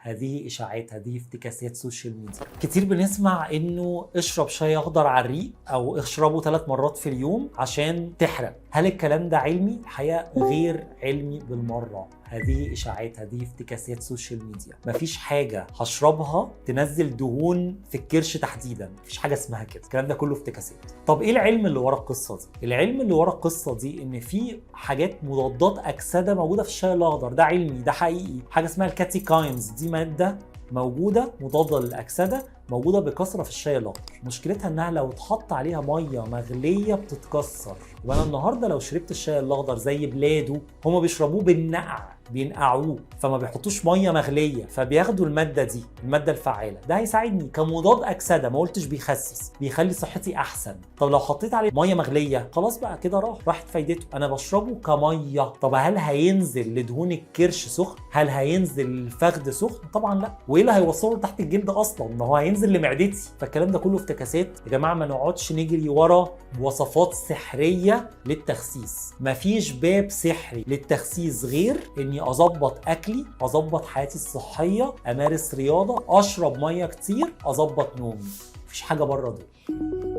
هذه اشاعات، هذه افتكاسات سوشيال ميديا. كتير بنسمع انه اشرب شاي اخضر على الريق او اشربه 3 مرات في اليوم عشان تحرق. هل الكلام ده علمي؟ الحقيقه غير علمي بالمره. هذه اشاعات، هذه افتكاسات سوشيال ميديا. مفيش حاجه هشربها تنزل دهون في الكرش تحديدا، مفيش حاجه اسمها كده، الكلام ده كله افتكاسات. طب ايه العلم اللي ورا القصه دي؟ العلم اللي ورا القصه دي ان في حاجات مضادات اكسده موجوده في الشاي الاخضر، ده علمي، ده حقيقي. حاجه اسمها الكاتيكاينز، دي ماده موجوده مضاده للاكسده، موجوده بكثره في الشاي الاخضر. مشكلتها انها لو اتحط عليها ميه مغليه بتتكسر. وانا النهارده لو شربت الشاي الاخضر زي بلاده، هما بيشربوه بالنقع، بينقعوه، فما بيحطوش ميه مغليه، فبياخدوا الماده دي، الماده الفعاله. ده هيساعدني كمضاد اكسده، ما قلتش بيخسس، بيخلي صحتي احسن. طب لو حطيت عليه ميه مغليه، خلاص بقى كده راحت فايدته. انا بشربه كميه. طب هل هينزل لدهون الكرش سخن؟ هل هينزل للفخذ سخن؟ طبعا لا. وايه اللي هيوصله تحت الجلد اصلا؟ ما هو هينزل لمعدتي. فالكلام ده كله افتكاسات يا جماعه. ما نقعدش نجري ورا وصفات سحريه للتخسيس. مفيش باب سحري للتخسيس غير اني اظبط اكلي، اظبط حياتي الصحيه، امارس رياضه، اشرب ميه كتير، اظبط نومي. مفيش حاجه بره دول.